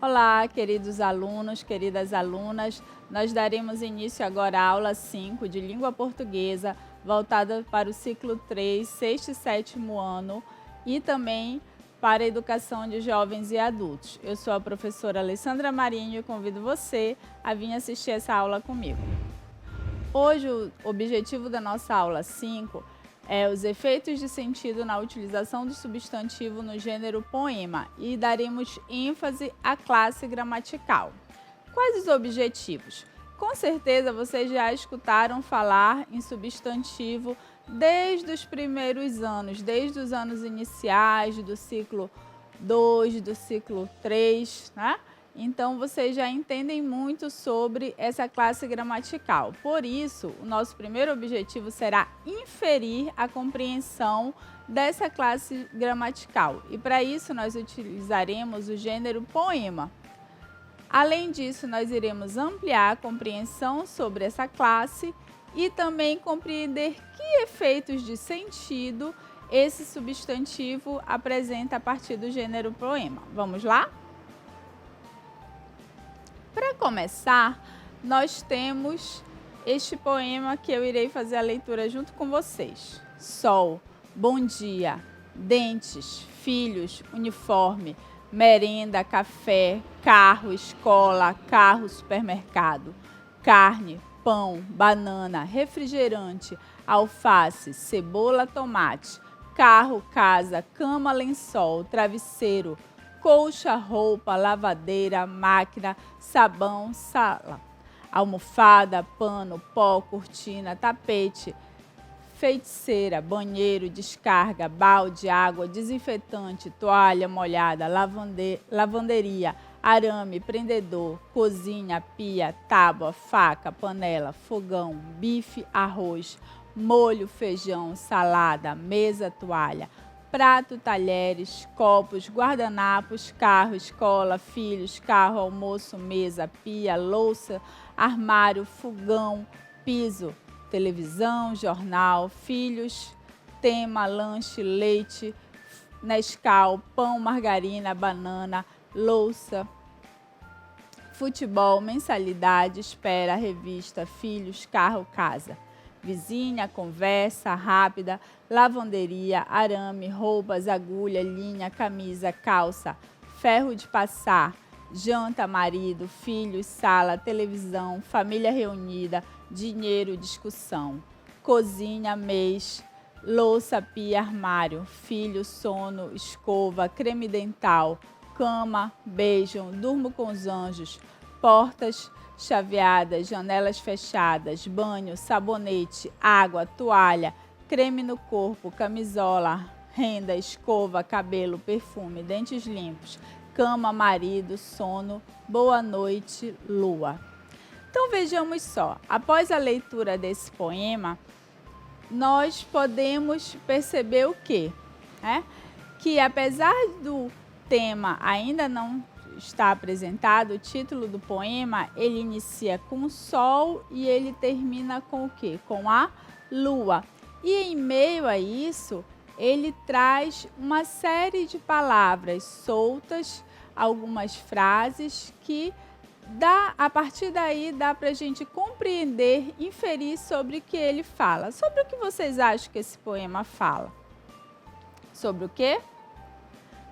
Olá, queridos alunos, queridas alunas. Nós daremos início agora à aula 5 de Língua Portuguesa, voltada para o ciclo 3, sexto e sétimo ano, e também para a educação de jovens e adultos. Eu sou a professora Alessandra Marinho e convido você a vir assistir essa aula comigo. Hoje, o objetivo da nossa aula 5 é os efeitos de sentido na utilização do substantivo no gênero poema e daremos ênfase à classe gramatical. Quais os objetivos? Com certeza vocês já escutaram falar em substantivo desde os primeiros anos, desde os anos iniciais do ciclo 2, do ciclo 3, né? Então, vocês já entendem muito sobre essa classe gramatical. Por isso, o nosso primeiro objetivo será inferir a compreensão dessa classe gramatical. E para isso, nós utilizaremos o gênero poema. Além disso, nós iremos ampliar a compreensão sobre essa classe e também compreender que efeitos de sentido esse substantivo apresenta a partir do gênero poema. Vamos lá? Para começar, nós temos este poema que eu irei fazer a leitura junto com vocês. Sol, bom dia, dentes, filhos, uniforme, merenda, café, carro, escola, carro, supermercado, carne, pão, banana, refrigerante, alface, cebola, tomate, carro, casa, cama, lençol, travesseiro, colcha, roupa, lavadeira, máquina, sabão, sala, almofada, pano, pó, cortina, tapete, feiticeira, banheiro, descarga, balde, água, desinfetante, toalha molhada, lavanderia, arame, prendedor, cozinha, pia, tábua, faca, panela, fogão, bife, arroz, molho, feijão, salada, mesa, toalha, prato, talheres, copos, guardanapos, carro, escola, filhos, carro, almoço, mesa, pia, louça, armário, fogão, piso, televisão, jornal, filhos, tema, lanche, leite, Nescau, pão, margarina, banana, louça, futebol, mensalidade, espera, revista, filhos, carro, casa. Vizinha, conversa rápida, lavanderia, arame, roupas, agulha, linha, camisa, calça, ferro de passar, janta, marido, filhos, sala, televisão, família reunida, dinheiro, discussão, cozinha, mês, louça, pia, armário, filho, sono, escova, creme dental, cama, beijam, durmo com os anjos, portas chaveadas, janelas fechadas, banho, sabonete, água, toalha, creme no corpo, camisola, renda, escova, cabelo, perfume, dentes limpos, cama, marido, sono, boa noite, lua. Então vejamos só, após a leitura desse poema, nós podemos perceber o quê? Que apesar do tema ainda não está apresentado, o título do poema, ele inicia com o sol e ele termina com o quê? Com a lua. E em meio a isso, ele traz uma série de palavras soltas, algumas frases que a partir daí dá para a gente compreender, inferir sobre o que ele fala. Sobre o que vocês acham que esse poema fala? Sobre o quê?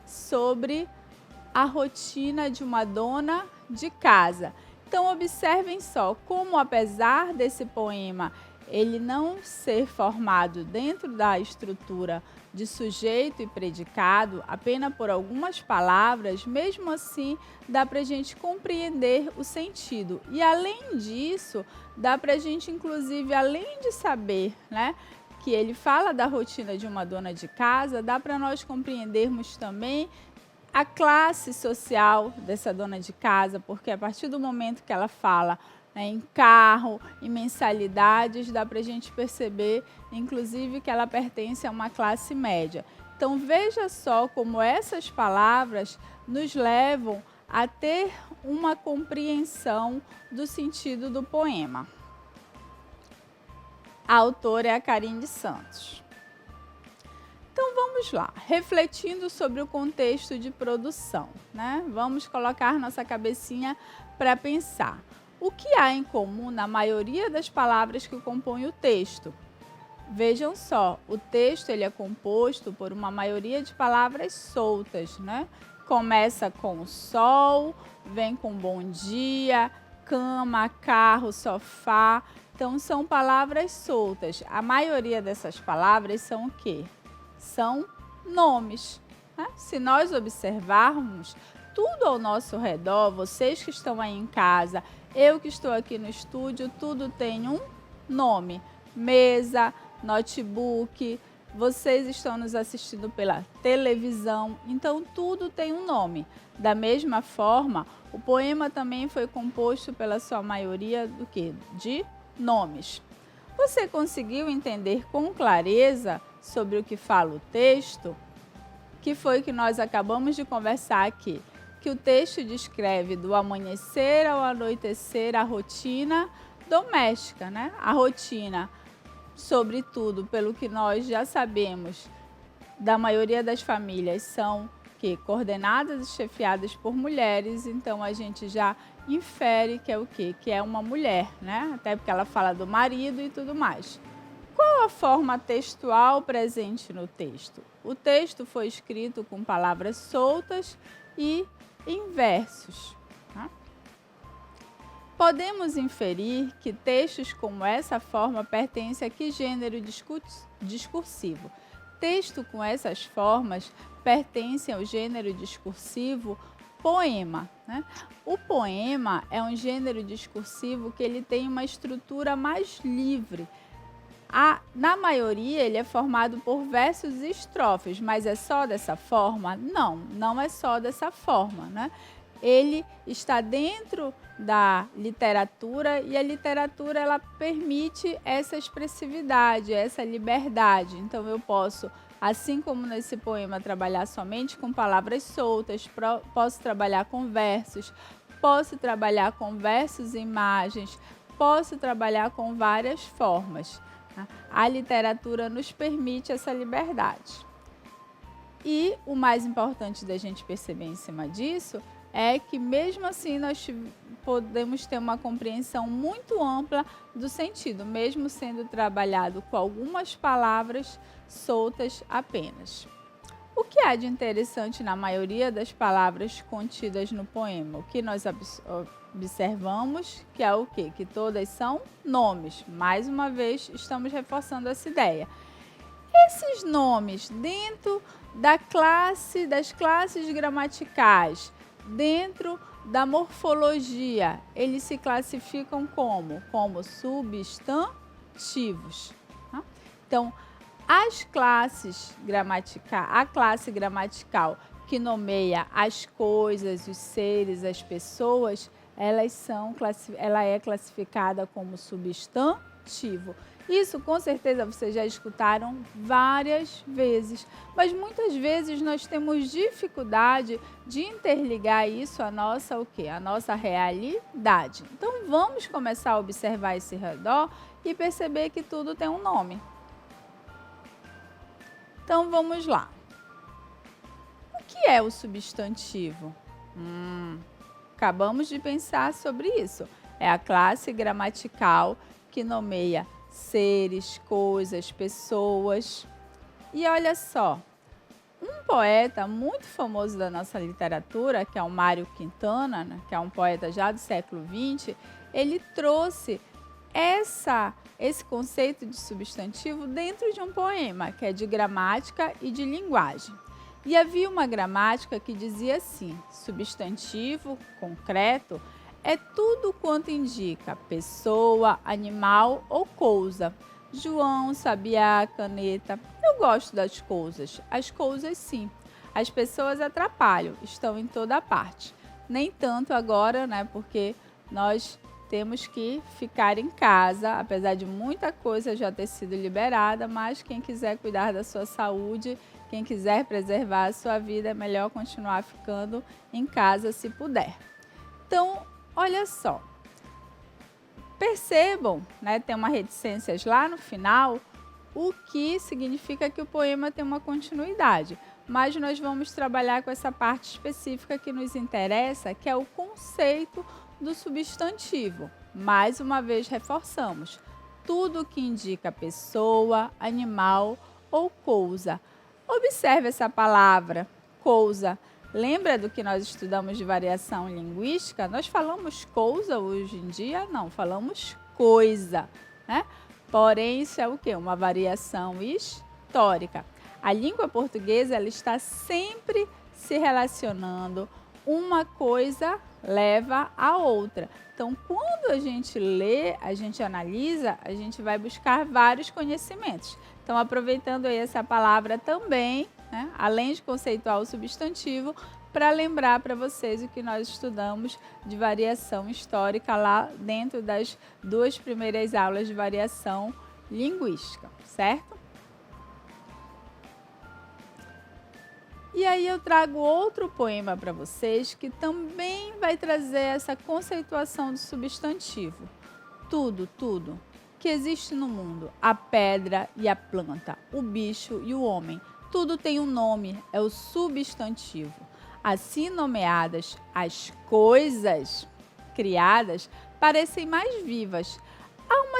Sobre a rotina de uma dona de casa. Então, observem só como, apesar desse poema ele não ser formado dentro da estrutura de sujeito e predicado, apenas por algumas palavras, mesmo assim dá para a gente compreender o sentido. E além disso, dá para a gente, inclusive, além de saber, que ele fala da rotina de uma dona de casa, dá para nós compreendermos também a classe social dessa dona de casa, porque a partir do momento que ela fala em carro, em mensalidades, dá para a gente perceber, inclusive, que ela pertence a uma classe média. Então, veja só como essas palavras nos levam a ter uma compreensão do sentido do poema. A autora é a Karine de Santos. Então, Vamos lá, refletindo sobre o contexto de produção, né? Vamos colocar nossa cabecinha para pensar. O que há em comum na maioria das palavras que compõem o texto? Vejam só, o texto ele é composto por uma maioria de palavras soltas, né? Começa com sol, vem com bom dia, cama, carro, sofá. Então, são palavras soltas. A maioria dessas palavras são o quê? São nomes, né? Se nós observarmos, tudo ao nosso redor, vocês que estão aí em casa, eu que estou aqui no estúdio, tudo tem um nome. Mesa, notebook, vocês estão nos assistindo pela televisão, então tudo tem um nome. Da mesma forma, o poema também foi composto pela sua maioria do quê? De nomes. Você conseguiu entender com clareza sobre o que fala o texto? Que foi que nós acabamos de conversar aqui, que o texto descreve do amanhecer ao anoitecer a rotina doméstica, né? A rotina, sobretudo, pelo que nós já sabemos, da maioria das famílias são que coordenadas e chefiadas por mulheres, então a gente já infere que é o quê? Que é uma mulher, né? Até porque ela fala do marido e tudo mais. Qual a forma textual presente no texto? O texto foi escrito com palavras soltas e em versos. Tá? Podemos inferir que textos como essa forma pertencem a que gênero discursivo? Texto com essas formas pertencem ao gênero discursivo poema, né? O poema é um gênero discursivo que ele tem uma estrutura mais livre. Na maioria, ele é formado por versos e estrofes, mas é só dessa forma? Não, não é só dessa forma, né? Ele está dentro da literatura e a literatura ela permite essa expressividade, essa liberdade. Então, eu posso, assim como nesse poema, trabalhar somente com palavras soltas, posso trabalhar com versos, posso trabalhar com versos e imagens, posso trabalhar com várias formas. A literatura nos permite essa liberdade. E o mais importante da gente perceber em cima disso é que, mesmo assim, nós podemos ter uma compreensão muito ampla do sentido, mesmo sendo trabalhado com algumas palavras soltas apenas. O que há de interessante na maioria das palavras contidas no poema? O que nós observamos que é o quê? Que todas são nomes. Mais uma vez, estamos reforçando essa ideia. Esses nomes, dentro das classes gramaticais, dentro da morfologia, eles se classificam como? Como substantivos. Tá? Então, a classe gramatical que nomeia as coisas, os seres, as pessoas, ela é classificada como substantivo. Isso, com certeza, vocês já escutaram várias vezes, mas muitas vezes nós temos dificuldade de interligar isso à nossa, à nossa realidade. Então, vamos começar a observar esse redor e perceber que tudo tem um nome. Então, vamos lá. O que é o substantivo? Acabamos de pensar sobre isso. É a classe gramatical que nomeia seres, coisas, pessoas. E olha só, um poeta muito famoso da nossa literatura, que é o Mário Quintana, né, que é um poeta já do século XX, ele trouxe esse conceito de substantivo dentro de um poema, que é de gramática e de linguagem. E havia uma gramática que dizia assim: substantivo concreto é tudo quanto indica pessoa, animal ou coisa. João, sabiá, caneta. Eu gosto das coisas. As coisas sim. As pessoas atrapalham, estão em toda parte. Nem tanto agora, né? Porque nós temos que ficar em casa, apesar de muita coisa já ter sido liberada, mas quem quiser cuidar da sua saúde, quem quiser preservar a sua vida, é melhor continuar ficando em casa se puder. Então, olha só, percebam, né, tem uma reticências lá no final, o que significa que o poema tem uma continuidade. Mas nós vamos trabalhar com essa parte específica que nos interessa, que é o conceito do substantivo. Mais uma vez reforçamos, tudo que indica pessoa, animal ou coisa. Observe essa palavra, coisa. Lembra do que nós estudamos de variação linguística? Nós falamos coisa hoje em dia? Não, falamos coisa, né? Porém, isso é o quê? Uma variação histórica. A língua portuguesa ela está sempre se relacionando, uma coisa leva a outra. Então, quando a gente lê, a gente analisa, a gente vai buscar vários conhecimentos. Então, aproveitando aí essa palavra também, né, além de conceituar o substantivo, para lembrar para vocês o que nós estudamos de variação histórica lá dentro das 2 primeiras aulas de variação linguística, certo? E aí eu trago outro poema para vocês que também vai trazer essa conceituação do substantivo. Tudo, tudo que existe no mundo, a pedra e a planta, o bicho e o homem, tudo tem um nome, é o substantivo. Assim nomeadas, as coisas criadas parecem mais vivas. Há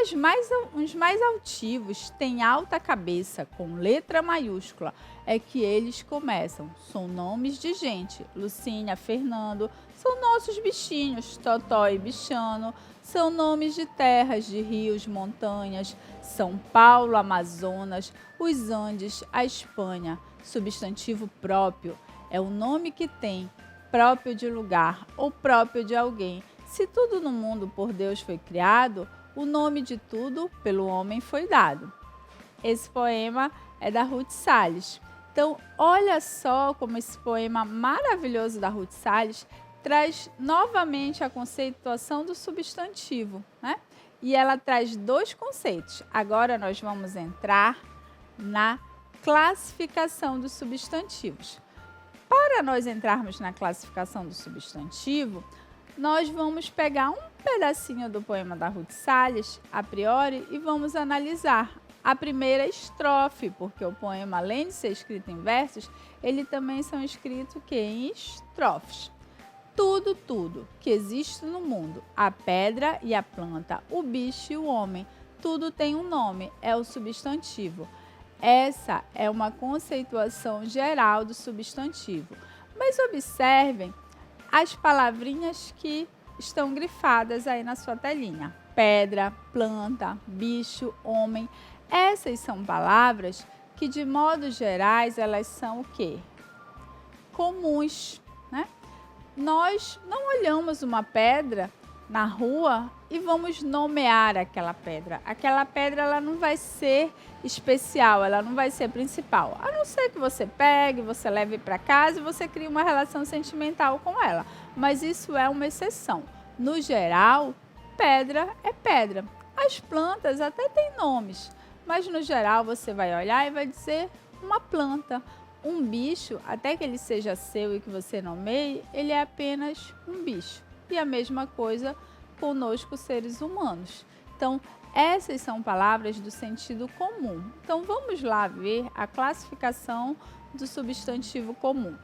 uns mais altivos, têm alta cabeça, com letra maiúscula, é que eles começam. São nomes de gente, Lucínia, Fernando, são nossos bichinhos, Totó e Bichano, são nomes de terras, de rios, montanhas, São Paulo, Amazonas, os Andes, a Espanha. Substantivo próprio é o nome que tem, próprio de lugar ou próprio de alguém. Se tudo no mundo por Deus foi criado, o nome de tudo pelo homem foi dado. Esse poema é da Ruth Salles. Então, olha só como esse poema maravilhoso da Ruth Salles traz novamente a conceituação do substantivo, né? E ela traz 2 conceitos. Agora nós vamos entrar na classificação dos substantivos. Para nós entrarmos na classificação do substantivo, nós vamos pegar um pedacinho do poema da Ruth Salles, a priori, e vamos analisar a primeira estrofe, porque o poema, além de ser escrito em versos, ele também são escritos em estrofes. Tudo, tudo que existe no mundo, a pedra e a planta, o bicho e o homem, tudo tem um nome, é o substantivo. Essa é uma conceituação geral do substantivo. Mas observem as palavrinhas que estão grifadas aí na sua telinha. Pedra, planta, bicho, homem. Essas são palavras que, de modo gerais, elas são o quê? Comuns, né? Nós não olhamos uma pedra na rua e vamos nomear aquela pedra. Aquela pedra ela não vai ser especial, ela não vai ser principal. A não ser que você pegue, você leve para casa e você crie uma relação sentimental com ela. Mas isso é uma exceção. No geral, pedra é pedra. As plantas até têm nomes, mas no geral você vai olhar e vai dizer uma planta. Um bicho, até que ele seja seu e que você nomeie, ele é apenas um bicho. E a mesma coisa conosco, seres humanos. Então, essas são palavras do sentido comum. Então, vamos lá ver a classificação do substantivo comum.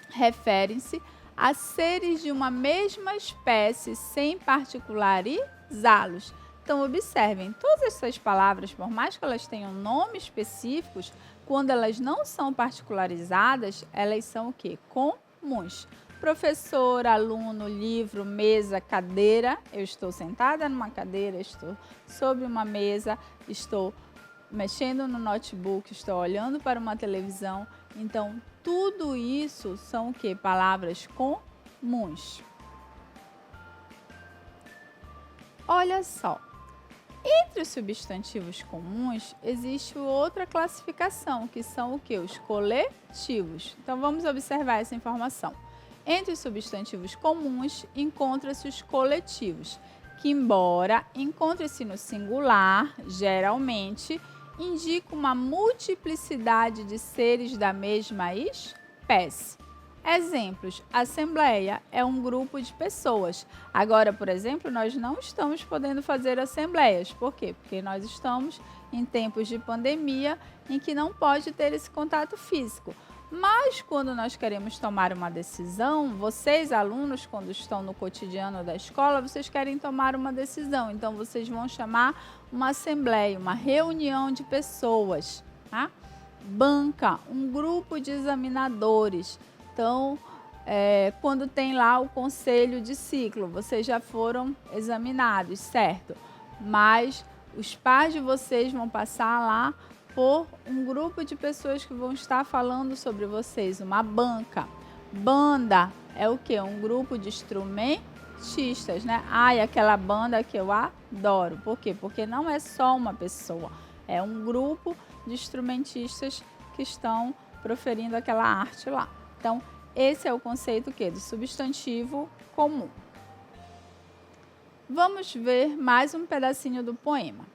Referem-se a seres de uma mesma espécie sem particularizá-los. Então, observem, todas essas palavras, por mais que elas tenham nomes específicos, quando elas não são particularizadas, elas são o quê? Comuns. Professor, aluno, livro, mesa, cadeira. Eu estou sentada numa cadeira, estou sobre uma mesa, estou mexendo no notebook, estou olhando para uma televisão. Então, tudo isso são o quê? Palavras comuns. Olha só. Entre os substantivos comuns, existe outra classificação, que são o quê? Os coletivos. Então, vamos observar essa informação. Entre os substantivos comuns, encontra-se os coletivos, que, embora encontre-se no singular, geralmente, indicam uma multiplicidade de seres da mesma espécie. Exemplos: assembleia é um grupo de pessoas. Agora, por exemplo, nós não estamos podendo fazer assembleias. Por quê? Porque nós estamos em tempos de pandemia, em que não pode ter esse contato físico. Mas quando nós queremos tomar uma decisão, vocês, alunos, quando estão no cotidiano da escola, vocês querem tomar uma decisão. Então, vocês vão chamar uma assembleia, uma reunião de pessoas, tá? Banca, um grupo de examinadores. Então, quando tem lá o conselho de ciclo, vocês já foram examinados, certo? Mas os pais de vocês vão passar lá por um grupo de pessoas que vão estar falando sobre vocês, uma banca. Banda é o quê? Um grupo de instrumentistas, né? Ai, aquela banda que eu adoro. Por quê? Porque não é só uma pessoa, é um grupo de instrumentistas que estão proferindo aquela arte lá. Então, esse é o conceito do substantivo comum. Vamos ver mais um pedacinho do poema.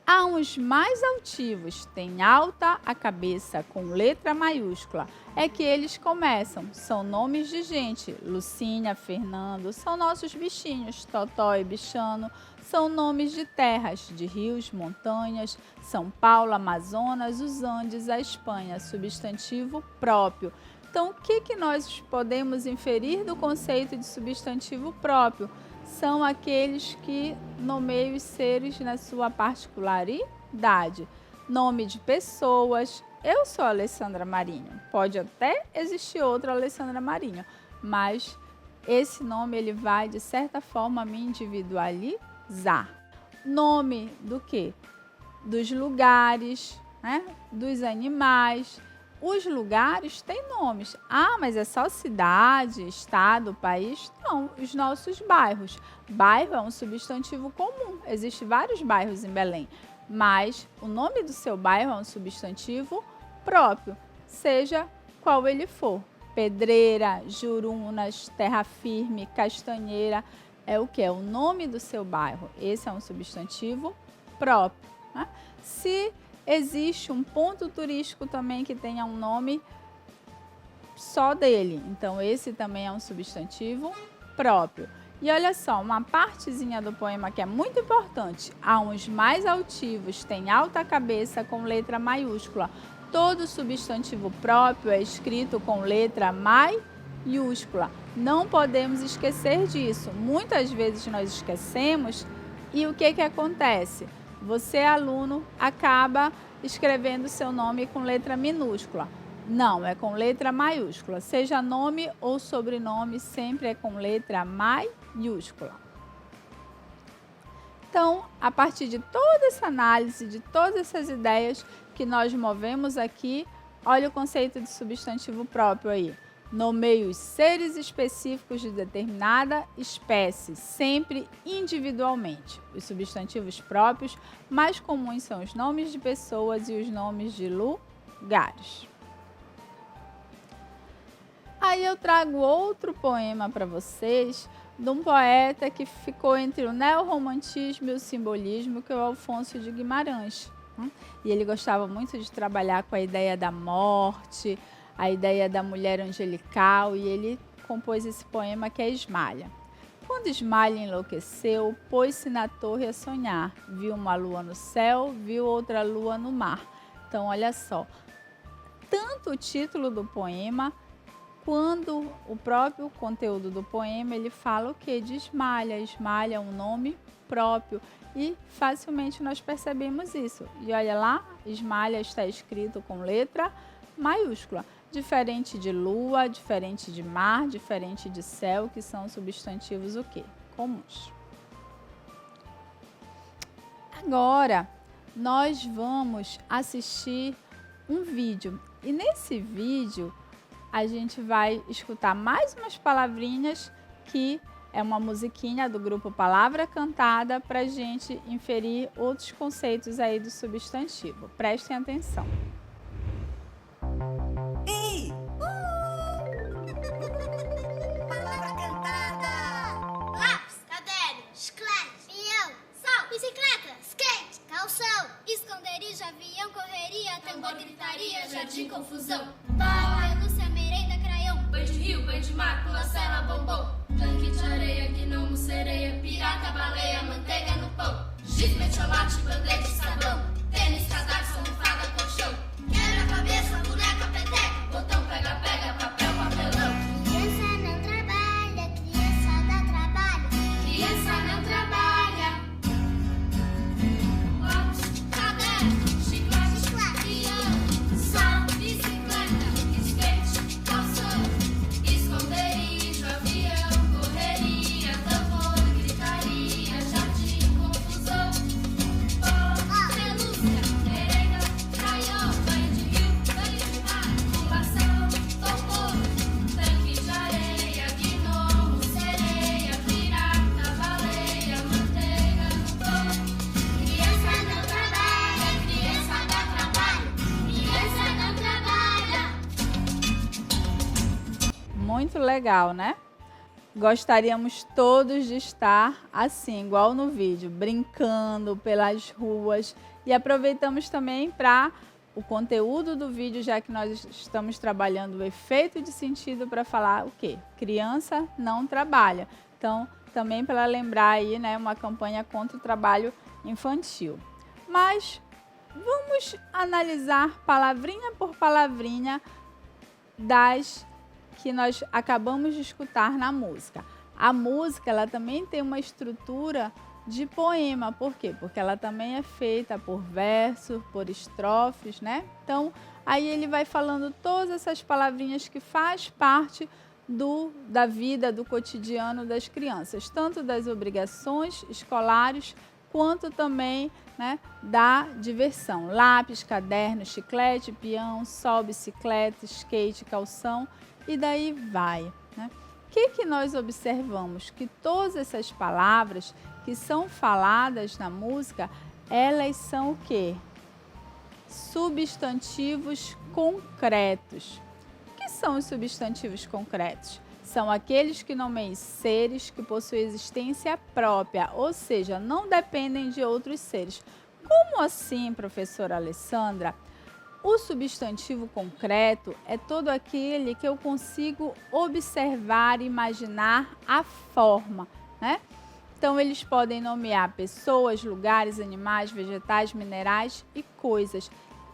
Há uns mais altivos, tem alta a cabeça com letra maiúscula. É que eles começam, são nomes de gente. Lucínia, Fernando, são nossos bichinhos. Totó e Bichano, são nomes de terras, de rios, montanhas. São Paulo, Amazonas, os Andes, a Espanha, substantivo próprio. Então, o que nós podemos inferir do conceito de substantivo próprio? São aqueles que nomeiam os seres na sua particularidade. Nome de pessoas. Eu sou a Alessandra Marinho. Pode até existir outra Alessandra Marinho, mas esse nome ele vai, de certa forma, me individualizar. Nome do quê? Dos lugares, né? Dos animais. Os lugares têm nomes. Ah, mas é só cidade, estado, país? Não, os nossos bairros. Bairro é um substantivo comum. Existem vários bairros em Belém, mas o nome do seu bairro é um substantivo próprio, seja qual ele for. Pedreira, Jurunas, Terra Firme, Castanheira, é o que? É o nome do seu bairro. Esse é um substantivo próprio, né? Se existe um ponto turístico também que tenha um nome só dele. Então, esse também é um substantivo próprio. E olha só, uma partezinha do poema que é muito importante. Há uns mais altivos, tem alta cabeça com letra maiúscula. Todo substantivo próprio é escrito com letra maiúscula. Não podemos esquecer disso. Muitas vezes nós esquecemos e o que acontece? Você, aluno, acaba escrevendo seu nome com letra minúscula. Não, é com letra maiúscula. Seja nome ou sobrenome, sempre é com letra maiúscula. Então, a partir de toda essa análise, de todas essas ideias que nós movemos aqui, olha o conceito de substantivo próprio aí. Nomeie os seres específicos de determinada espécie, sempre individualmente. Os substantivos próprios mais comuns são os nomes de pessoas e os nomes de lugares. Aí eu trago outro poema para vocês, de um poeta que ficou entre o neorromantismo e o simbolismo, que é o Alfonso de Guimarães. E ele gostava muito de trabalhar com a ideia da morte, a ideia da mulher angelical, e ele compôs esse poema que é Esmalha. Quando Esmalha enlouqueceu, pôs-se na torre a sonhar. Viu uma lua no céu, viu outra lua no mar. Então, olha só, tanto o título do poema, quando o próprio conteúdo do poema, ele fala o quê? De Esmalha. Esmalha é um nome próprio e facilmente nós percebemos isso. E olha lá, Esmalha está escrito com letra maiúscula. Diferente de lua, diferente de mar, diferente de céu, que são substantivos o quê? Comuns. Agora, nós vamos assistir um vídeo. E nesse vídeo, a gente vai escutar mais umas palavrinhas, que é uma musiquinha do grupo Palavra Cantada, para a gente inferir outros conceitos aí do substantivo. Prestem atenção. Avião, correria, tambor, gritaria, jardim, confusão. Bala, pelúcia, merenda, craião. Banho de rio, banho de mar, pula, cela, bombom. Tanque de areia, gnomo, sereia, pirata, baleia, manteiga no pão. Giz, metiolate, band-aid, sabão. Tênis, cadarço, almofada, colchão. Quebra-cabeça, boneca, peteca, botão, pega-pega, papel, papelão. Criança não trabalha, criança dá trabalho. Criança não trabalha. Lápis, caderno, chiclete, criança, bicicleta, skate, calção, esconderijo, avião, correria, tambor, gritaria, jardim, confusão. Pelúcia, merenda, craião, banho de rio, banho de mar, pulação, tombor, tanque de areia, gnomo, sereia, pirata, baleia, manteiga no pão. Criança não trabalha, criança dá trabalho. Criança não trabalha. Muito legal, né? Gostaríamos todos de estar assim, igual no vídeo, brincando pelas ruas. E aproveitamos também para o conteúdo do vídeo, já que nós estamos trabalhando o efeito de sentido, para falar o quê? Criança não trabalha. Então, também para lembrar aí, né, uma campanha contra o trabalho infantil. Mas vamos analisar palavrinha por palavrinha das que nós acabamos de escutar na música. A música, ela também tem uma estrutura de poema. Por quê? Porque ela também é feita por verso, por estrofes, né? Então, aí ele vai falando todas essas palavrinhas que faz parte da vida, do cotidiano das crianças, tanto das obrigações escolares, quanto também, né, da diversão. Lápis, caderno, chiclete, peão, sol, bicicleta, skate, calção, e daí vai, né? O que nós observamos? Que todas essas palavras que são faladas na música, elas são o quê? Substantivos concretos. O que são os substantivos concretos? São aqueles que nomeiam seres que possuem existência própria, ou seja, não dependem de outros seres. Como assim, professora Alessandra? O substantivo concreto é todo aquele que eu consigo observar e imaginar a forma, né? Então, eles podem nomear pessoas, lugares, animais, vegetais, minerais e coisas.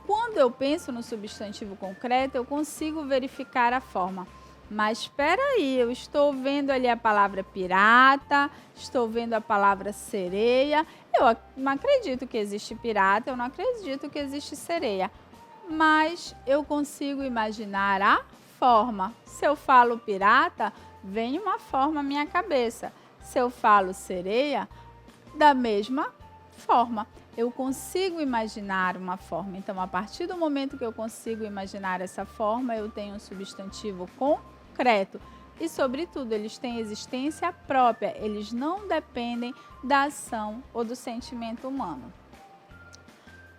Quando eu penso no substantivo concreto, eu consigo verificar a forma. Mas espera aí, eu estou vendo ali a palavra pirata, estou vendo a palavra sereia. Eu não acredito que existe pirata, eu não acredito que existe sereia. Mas eu consigo imaginar a forma. Se eu falo pirata, vem uma forma à minha cabeça. Se eu falo sereia, da mesma forma. Eu consigo imaginar uma forma. Então, a partir do momento que eu consigo imaginar essa forma, eu tenho um substantivo concreto. E, sobretudo, eles têm existência própria. Eles não dependem da ação ou do sentimento humano.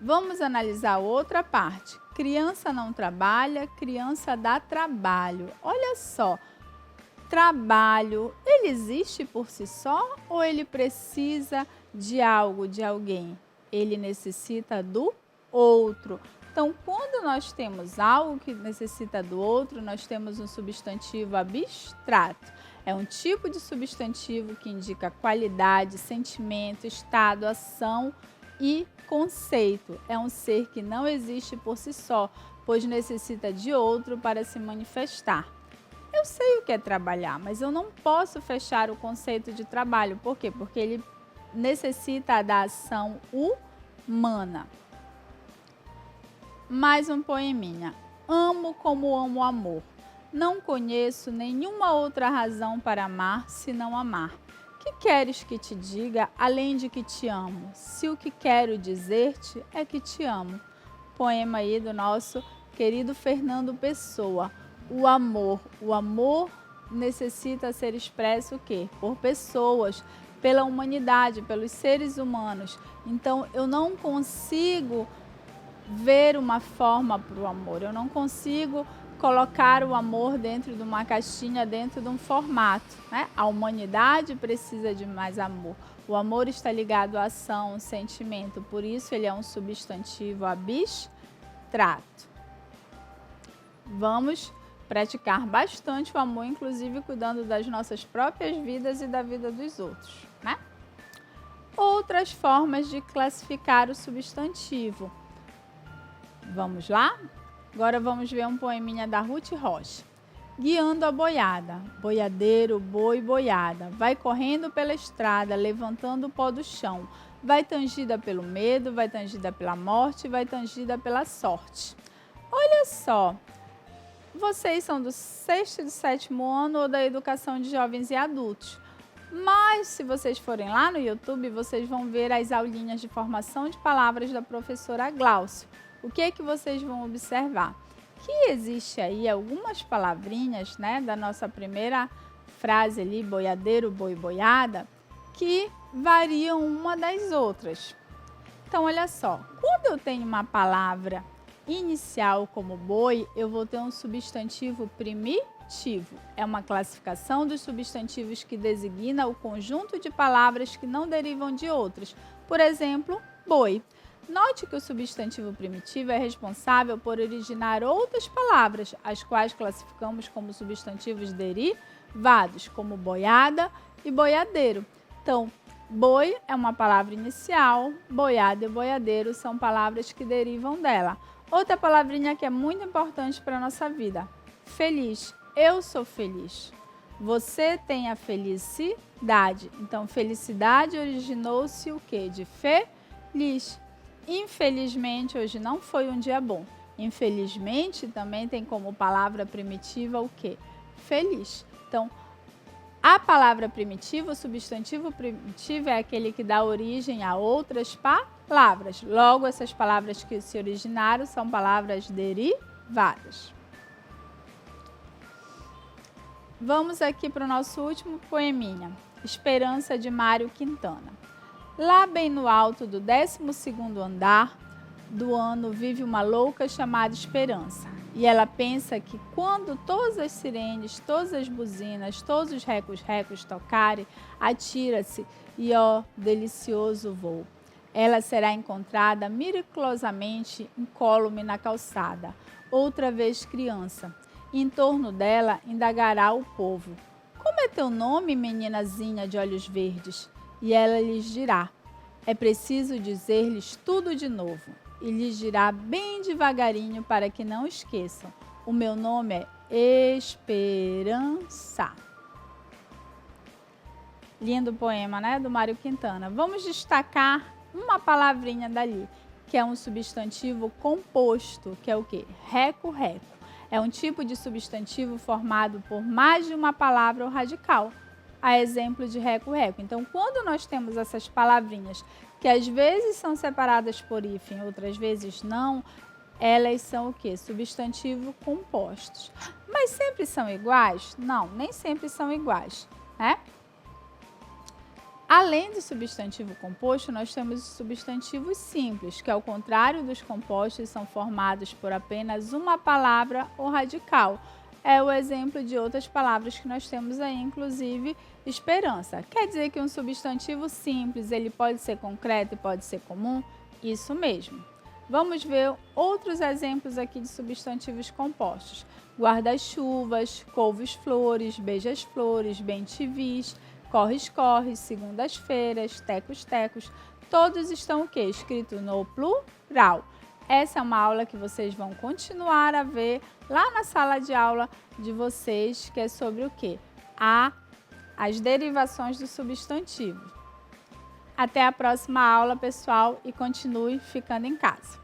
Vamos analisar outra parte. Criança não trabalha, criança dá trabalho. Olha só, trabalho, ele existe por si só ou ele precisa de algo, de alguém? Ele necessita do outro. Então, quando nós temos algo que necessita do outro, nós temos um substantivo abstrato. É um tipo de substantivo que indica qualidade, sentimento, estado, ação e conceito. É um ser que não existe por si só, pois necessita de outro para se manifestar. Eu sei o que é trabalhar, mas eu não posso fechar o conceito de trabalho. Por quê? Porque ele necessita da ação humana. Mais um poeminha. Amo como amo o amor. Não conheço nenhuma outra razão para amar senão amar. Que queres que te diga, além de que te amo? Se o que quero dizer-te é que te amo. Poema aí do nosso querido Fernando Pessoa. O amor necessita ser expresso o quê? Por pessoas, pela humanidade, pelos seres humanos. Então, eu não consigo ver uma forma para o amor. Eu não consigo colocar o amor dentro de uma caixinha, dentro de um formato, né? A humanidade precisa de mais amor. O amor está ligado à ação, ao sentimento, por isso ele é um substantivo abstrato. Vamos praticar bastante o amor, inclusive cuidando das nossas próprias vidas e da vida dos outros, né? outras formas de classificar o substantivo. Vamos lá? Agora vamos ver um poeminha da Ruth Rocha. Guiando a boiada, boiadeiro, boi, boiada, vai correndo pela estrada, levantando o pó do chão, vai tangida pelo medo, vai tangida pela morte, vai tangida pela sorte. Olha só, vocês são do 6º e do 7º ano ou da educação de jovens e adultos, mas se vocês forem lá no YouTube, vocês vão ver as aulinhas de formação de palavras da professora Glaucio. O que é que vocês vão observar? Que existe aí algumas palavrinhas, né, da nossa primeira frase ali, boiadeiro, boi, boiada, que variam uma das outras. Então, olha só, quando eu tenho uma palavra inicial como boi, eu vou ter um substantivo primitivo. É uma classificação dos substantivos que designa o conjunto de palavras que não derivam de outras. Por exemplo, boi. Note que o substantivo primitivo é responsável por originar outras palavras, as quais classificamos como substantivos derivados, como boiada e boiadeiro. Então, boi é uma palavra inicial, boiada e boiadeiro são palavras que derivam dela. Outra palavrinha que é muito importante para a nossa vida, feliz. Eu sou feliz. Você tem a felicidade. Então, felicidade originou-se o quê? De feliz. Infelizmente, hoje não foi um dia bom. Infelizmente, também tem como palavra primitiva o quê? Feliz. Então, a palavra primitiva, o substantivo primitivo é aquele que dá origem a outras palavras. Logo, essas palavras que se originaram são palavras derivadas. Vamos aqui para o nosso último poeminha, Esperança, de Mário Quintana. Lá bem no alto do 12º andar do ano vive uma louca chamada Esperança. E ela pensa que quando todas as sirenes, todas as buzinas, todos os recos tocarem, atira-se e ó, delicioso voo. Ela será encontrada miraculosamente incólume na calçada, outra vez criança. E em torno dela indagará o povo. Como é teu nome, meninazinha de olhos verdes? E ela lhes dirá, é preciso dizer-lhes tudo de novo. E lhes dirá bem devagarinho para que não esqueçam. O meu nome é Esperança. Lindo poema, né, do Mário Quintana. Vamos destacar uma palavrinha dali, que é um substantivo composto, que é o quê? Reco-reco. É um tipo de substantivo formado por mais de uma palavra ou radical. A exemplo de reco-reco. Então, quando nós temos essas palavrinhas que às vezes são separadas por hífen, outras vezes não, elas são o quê? Substantivo compostos. Mas sempre são iguais? Não, nem sempre são iguais, né? Além do substantivo composto, nós temos os substantivos simples, que ao contrário dos compostos, são formados por apenas uma palavra ou radical. É o exemplo de outras palavras que nós temos aí, inclusive esperança. Quer dizer que um substantivo simples, ele pode ser concreto e pode ser comum? Isso mesmo. Vamos ver outros exemplos aqui de substantivos compostos. Guarda-chuvas, couves-flores, beijas-flores, bem-te-vis, corres-corres, segundas-feiras, tecos-tecos. Todos estão o quê? Escrito no plural. Essa é uma aula que vocês vão continuar a ver lá na sala de aula de vocês, que é sobre o quê? As derivações do substantivo. Até a próxima aula, pessoal, e continue ficando em casa.